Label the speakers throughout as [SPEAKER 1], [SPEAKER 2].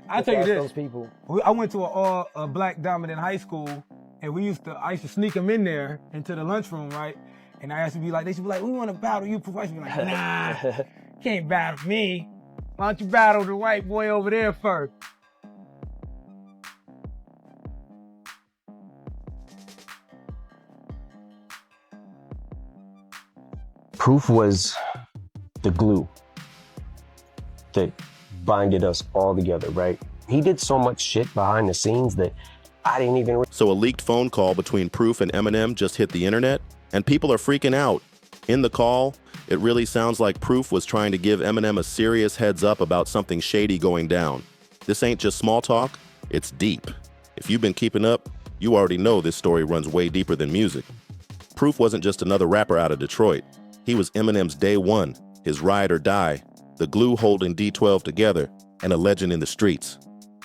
[SPEAKER 1] I'll tell you this.
[SPEAKER 2] Those people.
[SPEAKER 1] I went to a black dominant high school, and I used to sneak them in there into the lunchroom, right? And I used to be like, they should be like, we want to battle you. I used to be like, nah, can't battle me. Why don't you battle the white boy over there first?
[SPEAKER 2] Proof was the glue that binded us all together, right? He did so much shit behind the scenes that I didn't even...
[SPEAKER 3] So a leaked phone call between Proof and Eminem just hit the internet, and people are freaking out. In the call, it really sounds like Proof was trying to give Eminem a serious heads up about something shady going down. This ain't just small talk, it's deep. If you've been keeping up, you already know this story runs way deeper than music. Proof wasn't just another rapper out of Detroit. He was Eminem's day one, his ride or die, the glue holding D12 together, and a legend in the streets.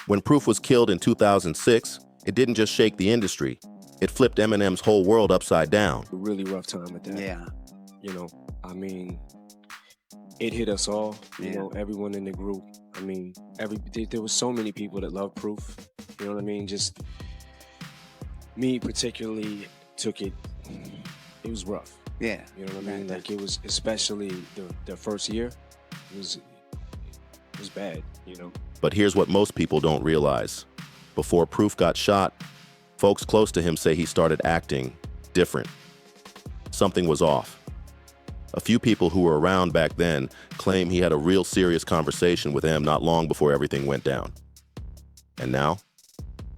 [SPEAKER 3] When Proof was killed in 2006, it didn't just shake the industry, it flipped Eminem's whole world upside down.
[SPEAKER 4] A really rough time at that.
[SPEAKER 5] Yeah.
[SPEAKER 4] You know, I mean, it hit us all, you know, everyone in the group. I mean, there was so many people that loved Proof, you know what I mean? Just me particularly took it was rough.
[SPEAKER 5] Yeah.
[SPEAKER 4] You know what I mean? Like it was, especially the first year, it was bad, you know?
[SPEAKER 3] But here's what most people don't realize. Before Proof got shot, folks close to him say he started acting different. Something was off. A few people who were around back then claim he had a real serious conversation with M not long before everything went down. And now,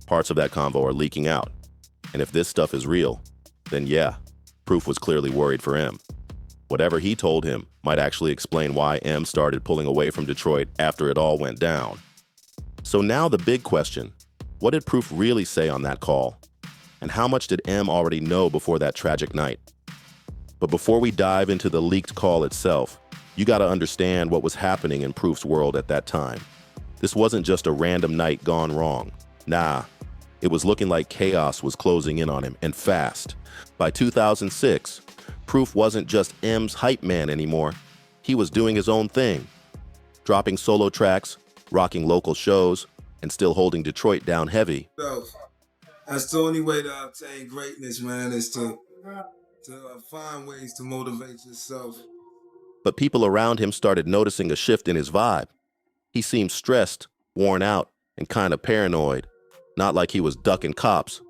[SPEAKER 3] parts of that convo are leaking out. And if this stuff is real, then yeah, Proof was clearly worried for M. Whatever he told him might actually explain why M started pulling away from Detroit after it all went down. So now the big question, what did Proof really say on that call? And how much did M already know before that tragic night? But before we dive into the leaked call itself, you gotta understand what was happening in Proof's world at that time. This wasn't just a random night gone wrong. Nah, it was looking like chaos was closing in on him, and fast. By 2006, Proof wasn't just M's hype man anymore. He was doing his own thing, dropping solo tracks, rocking local shows, and still holding Detroit down heavy.
[SPEAKER 6] That's the only way to obtain greatness, man, is to find ways to motivate yourself.
[SPEAKER 3] But people around him started noticing a shift in his vibe. He seemed stressed, worn out, and kind of paranoid. Not like he was ducking cops,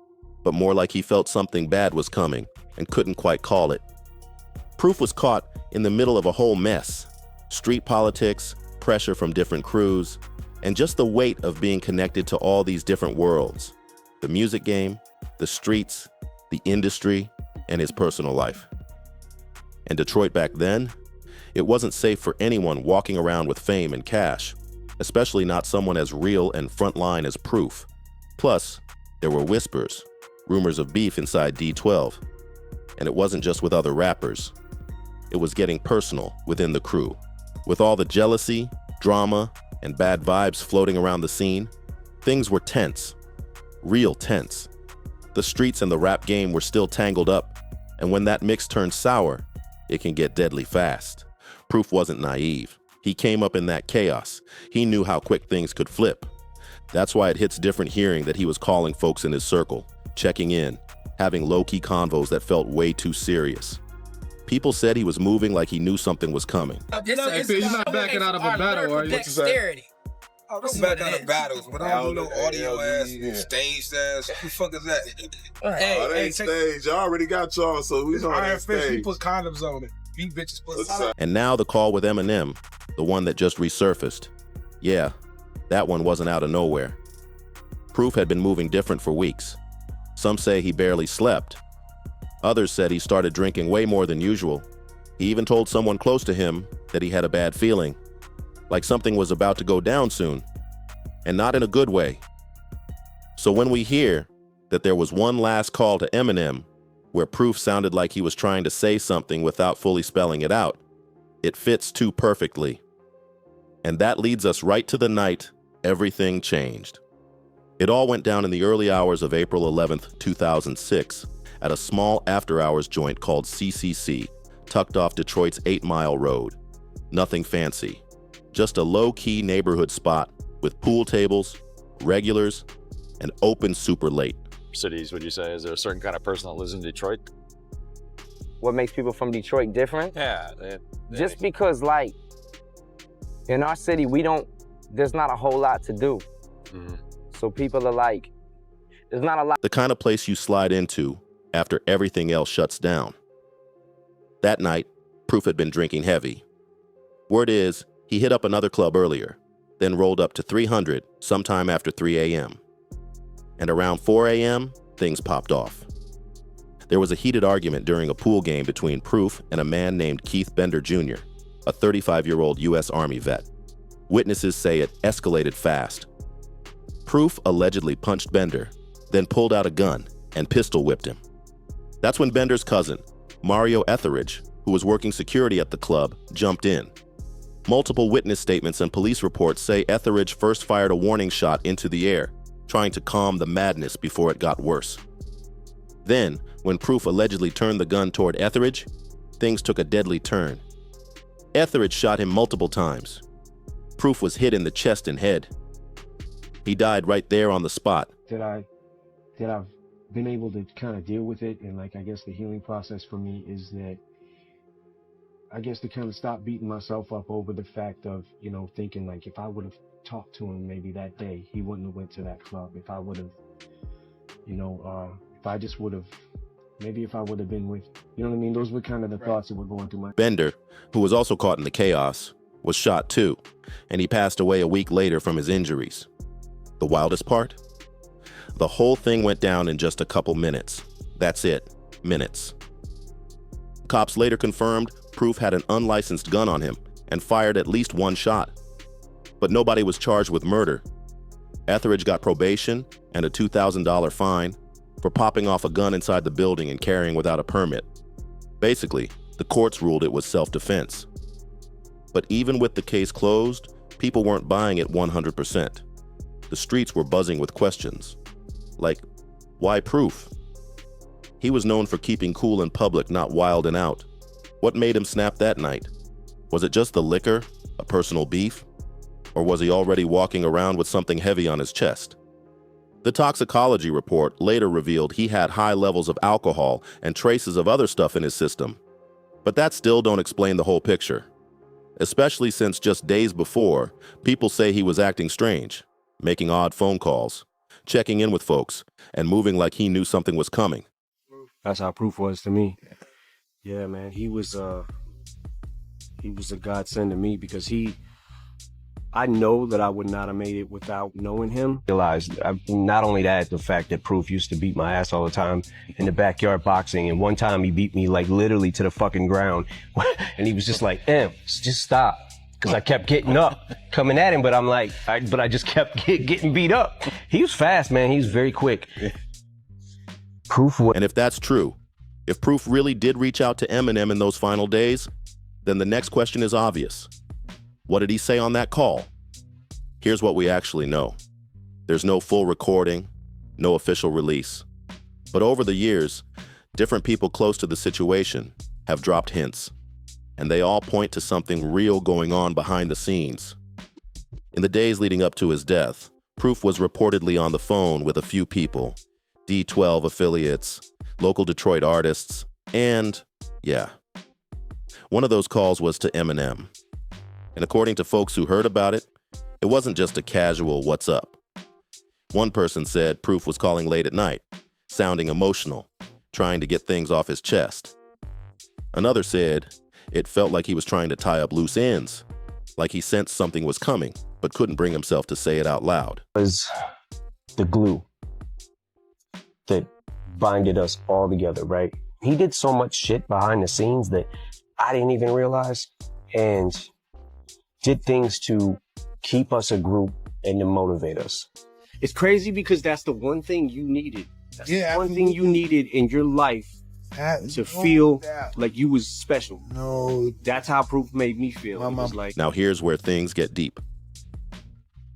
[SPEAKER 3] but more like he felt something bad was coming and couldn't quite call it. Proof was caught in the middle of a whole mess. Street politics, pressure from different crews, and just the weight of being connected to all these different worlds. The music game, the streets, the industry, and his personal life. And Detroit back then, it wasn't safe for anyone walking around with fame and cash, especially not someone as real and frontline as Proof. Plus, there were whispers, rumors of beef inside D12. And it wasn't just with other rappers. It was getting personal within the crew. With all the jealousy, drama, and bad vibes floating around the scene, things were tense, real tense. The streets and the rap game were still tangled up, and when that mix turns sour, it can get deadly fast. Proof wasn't naive. He came up in that chaos. He knew how quick things could flip. That's why it hits different hearing that he was calling folks in his circle, checking in, having low-key convos that felt way too serious. People said he was moving like he knew something was coming.
[SPEAKER 7] You're not backing out of a battle, are you?
[SPEAKER 6] What you say? I'm back out of battles, but I don't do no audio ass, stage ass. What the fuck is that?
[SPEAKER 7] It
[SPEAKER 8] ain't stage. I already got y'all, so we on that stage.
[SPEAKER 7] We put condoms on it. These bitches put
[SPEAKER 3] And now the call with Eminem, the one that just resurfaced. Yeah, that one wasn't out of nowhere. Proof had been moving different for weeks. Some say he barely slept. Others said he started drinking way more than usual. He even told someone close to him that he had a bad feeling, like something was about to go down soon, and not in a good way. So when we hear that there was one last call to Eminem, where Proof sounded like he was trying to say something without fully spelling it out, it fits too perfectly. And that leads us right to the night everything changed. It all went down in the early hours of April 11th, 2006, at a small after-hours joint called CCC, tucked off Detroit's 8 Mile Road. Nothing fancy, just a low-key neighborhood spot with pool tables, regulars, and open super late.
[SPEAKER 5] Cities, would you say? Is there a certain kind of person that lives in Detroit?
[SPEAKER 9] What makes people from Detroit different?
[SPEAKER 5] Yeah.
[SPEAKER 9] Just because, like, in our city, there's not a whole lot to do.
[SPEAKER 5] Mhm.
[SPEAKER 9] So people are like, there's not a lot.
[SPEAKER 3] The kind of place you slide into after everything else shuts down. That night, Proof had been drinking heavy. Word is, he hit up another club earlier, then rolled up to 300 sometime after 3 a.m. And around 4 a.m., things popped off. There was a heated argument during a pool game between Proof and a man named Keith Bender Jr., a 35-year-old U.S. Army vet. Witnesses say it escalated fast. Proof allegedly punched Bender, then pulled out a gun and pistol whipped him. That's when Bender's cousin, Mario Etheridge, who was working security at the club, jumped in. Multiple witness statements and police reports say Etheridge first fired a warning shot into the air, trying to calm the madness before it got worse. Then, when Proof allegedly turned the gun toward Etheridge, things took a deadly turn. Etheridge shot him multiple times. Proof was hit in the chest and head. He died right there on the spot.
[SPEAKER 10] That I've been able to kind of deal with it, and like I guess the healing process for me is that I guess to kind of stop beating myself up over the fact of, you know, thinking like if I would have talked to him maybe that day, he wouldn't have went to that club. If I would have, you know, if I just would have, maybe if I would have been with, you know what I mean? Those were kind of the thoughts that were going through my.
[SPEAKER 3] Bender, who was also caught in the chaos, was shot too, and he passed away a week later from his injuries. The wildest part? The whole thing went down in just a couple minutes. That's it, minutes. Cops later confirmed Proof had an unlicensed gun on him and fired at least one shot. But nobody was charged with murder. Etheridge got probation and a $2,000 fine for popping off a gun inside the building and carrying without a permit. Basically, the courts ruled it was self-defense. But even with the case closed, people weren't buying it 100%. The streets were buzzing with questions. Like, why Proof? He was known for keeping cool in public, not wilding out. What made him snap that night? Was it just the liquor, a personal beef? Or was he already walking around with something heavy on his chest? The toxicology report later revealed he had high levels of alcohol and traces of other stuff in his system. But that still don't explain the whole picture. Especially since just days before, people say he was acting strange, making odd phone calls, checking in with folks, and moving like he knew something was coming.
[SPEAKER 10] That's how Proof was to me. Yeah, man, he was a godsend to me because I know that I would not have made it without knowing him.
[SPEAKER 2] Realized not only that, the fact that Proof used to beat my ass all the time in the backyard boxing, and one time he beat me like literally to the fucking ground, and he was just like, just stop. Because I kept getting up, coming at him, but I'm like, I just kept getting beat up. He was fast, man. He was very quick.
[SPEAKER 3] And if that's true, if Proof really did reach out to Eminem in those final days, then the next question is obvious. What did he say on that call? Here's what we actually know. There's no full recording, no official release. But over the years, different people close to the situation have dropped hints, and they all point to something real going on behind the scenes. In the days leading up to his death, Proof was reportedly on the phone with a few people, D12 affiliates, local Detroit artists, and, yeah, one of those calls was to Eminem. And according to folks who heard about it, it wasn't just a casual what's up. One person said Proof was calling late at night, sounding emotional, trying to get things off his chest. Another said it felt like he was trying to tie up loose ends, like he sensed something was coming, but couldn't bring himself to say it out loud.
[SPEAKER 2] It was the glue that binded us all together, right? He did so much shit behind the scenes that I didn't even realize, and did things to keep us a group and to motivate us.
[SPEAKER 10] It's crazy because that's the one thing you needed. That's the one
[SPEAKER 11] absolutely.
[SPEAKER 10] thing you needed in your life to feel like you was special.
[SPEAKER 11] No.
[SPEAKER 10] That's how Proof made me feel. It was like,
[SPEAKER 3] Now here's where things get deep.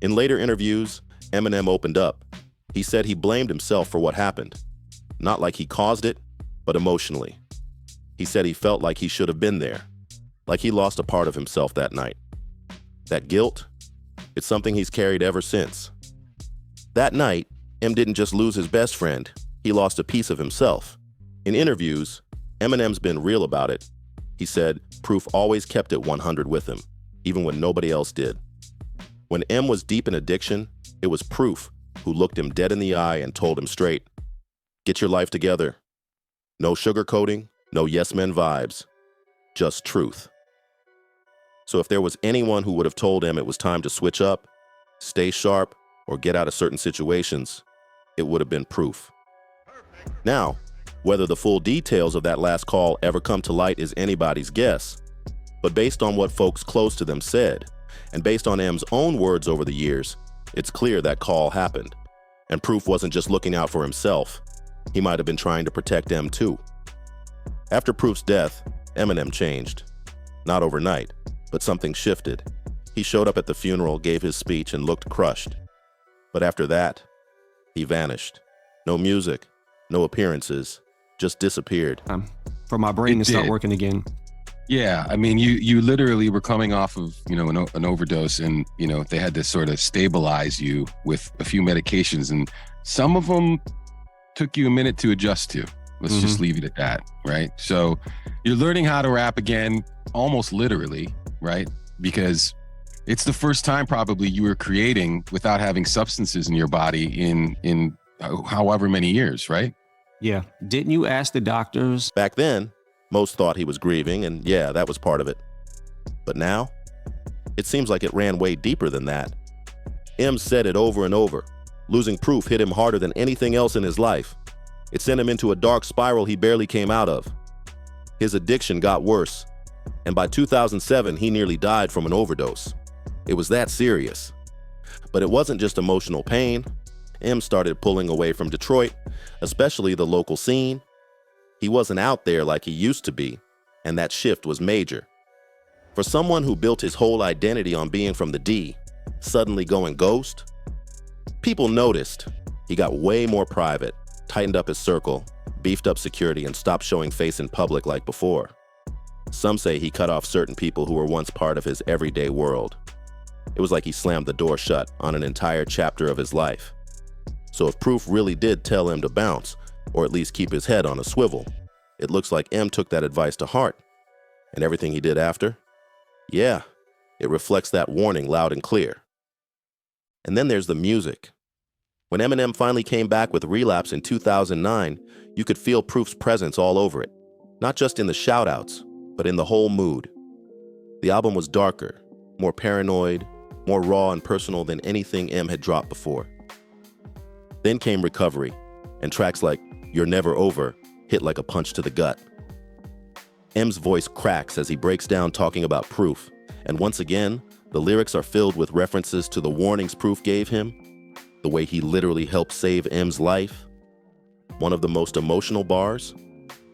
[SPEAKER 3] In later interviews, Eminem opened up. He said he blamed himself for what happened. Not like he caused it, but emotionally. He said he felt like he should have been there, like he lost a part of himself that night. That guilt, It's something he's carried ever since. That night, M didn't just lose his best friend, he lost a piece of himself. In interviews, Eminem's been real about it. He said Proof always kept it 100 with him, even when nobody else did. When M was deep in addiction, it was Proof who looked him dead in the eye and told him straight, "Get your life together. No sugarcoating, no yes men vibes, just truth." So if there was anyone who would have told M it was time to switch up, stay sharp, or get out of certain situations, it would have been Proof. Now, whether the full details of that last call ever come to light is anybody's guess. But based on what folks close to them said, and based on M's own words over the years, it's clear that call happened. And Proof wasn't just looking out for himself. He might have been trying to protect M too. After Proof's death, Eminem changed. Not overnight, but something shifted. He showed up at the funeral, gave his speech, and looked crushed. But after that, he vanished. No music, no appearances, just disappeared.
[SPEAKER 11] For my brain to start working again.
[SPEAKER 12] Yeah, I mean, you literally were coming off of, an overdose, and, they had to sort of stabilize you with a few medications, and some of them took you a minute to adjust to. Let's just leave it at that, right? So you're learning how to rap again, almost literally, right? Because it's the first time probably you were creating without having substances in your body in however many years, right?
[SPEAKER 11] Yeah. Didn't you ask the doctors?
[SPEAKER 3] Back then, most thought he was grieving, and yeah, that was part of it. But now, it seems like it ran way deeper than that. M said it over and over. Losing Proof hit him harder than anything else in his life. It sent him into a dark spiral he barely came out of. His addiction got worse, and by 2007, he nearly died from an overdose. It was that serious. But it wasn't just emotional pain. M started pulling away from Detroit, especially the local scene. He wasn't out there like he used to be, and that shift was major. For someone who built his whole identity on being from the D, suddenly going ghost, people noticed. He got way more private, tightened up his circle, beefed up security, and stopped showing face in public like before. Some say he cut off certain people who were once part of his everyday world. It was like he slammed the door shut on an entire chapter of his life. So if Proof really did tell him to bounce, or at least keep his head on a swivel, it looks like M took that advice to heart. And everything he did after? Yeah, it reflects that warning loud and clear. And then there's the music. When Eminem finally came back with Relapse in 2009, you could feel Proof's presence all over it. Not just in the shoutouts, but in the whole mood. The album was darker, more paranoid, more raw and personal than anything M had dropped before. Then came Recovery, and tracks like You're Never Over hit like a punch to the gut. M's voice cracks as he breaks down talking about Proof, and once again, the lyrics are filled with references to the warnings Proof gave him, the way he literally helped save M's life. One of the most emotional bars,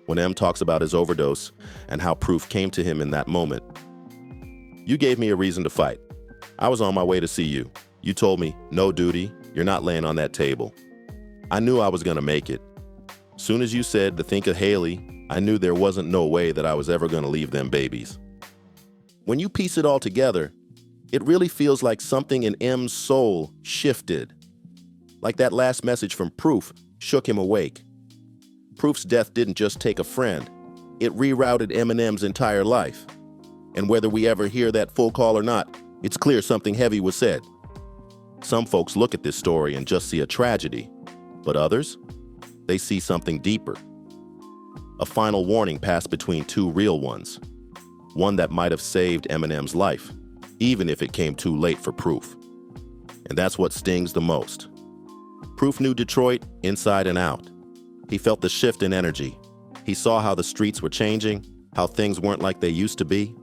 [SPEAKER 3] when M talks about his overdose and how Proof came to him in that moment. "You gave me a reason to fight. I was on my way to see you. You told me, no duty, you're not laying on that table. I knew I was gonna make it. Soon as you said to think of Haley, I knew there wasn't no way that I was ever gonna leave them babies." When you piece it all together, it really feels like something in M's soul shifted. Like that last message from Proof shook him awake. Proof's death didn't just take a friend, it rerouted Eminem's entire life. And whether we ever hear that full call or not, it's clear something heavy was said. Some folks look at this story and just see a tragedy, but others, they see something deeper. A final warning passed between two real ones, one that might have saved Eminem's life, even if it came too late for Proof. And that's what stings the most. Proof knew Detroit inside and out. He felt the shift in energy. He saw how the streets were changing, how things weren't like they used to be.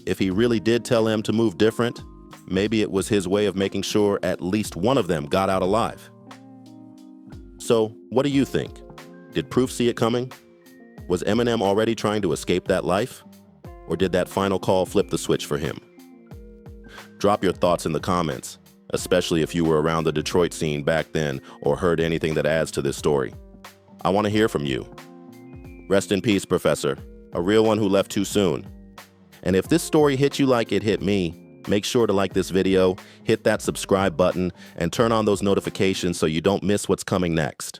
[SPEAKER 3] If he really did tell M to move different, maybe it was his way of making sure at least one of them got out alive. So, what do you think? Did Proof see it coming? Was Eminem already trying to escape that life? Or did that final call flip the switch for him? Drop your thoughts in the comments, especially if you were around the Detroit scene back then or heard anything that adds to this story. I want to hear from you. Rest in peace, Professor, a real one who left too soon. And if this story hit you like it hit me, Make sure to like this video, hit that subscribe button, and turn on those notifications so you don't miss what's coming next.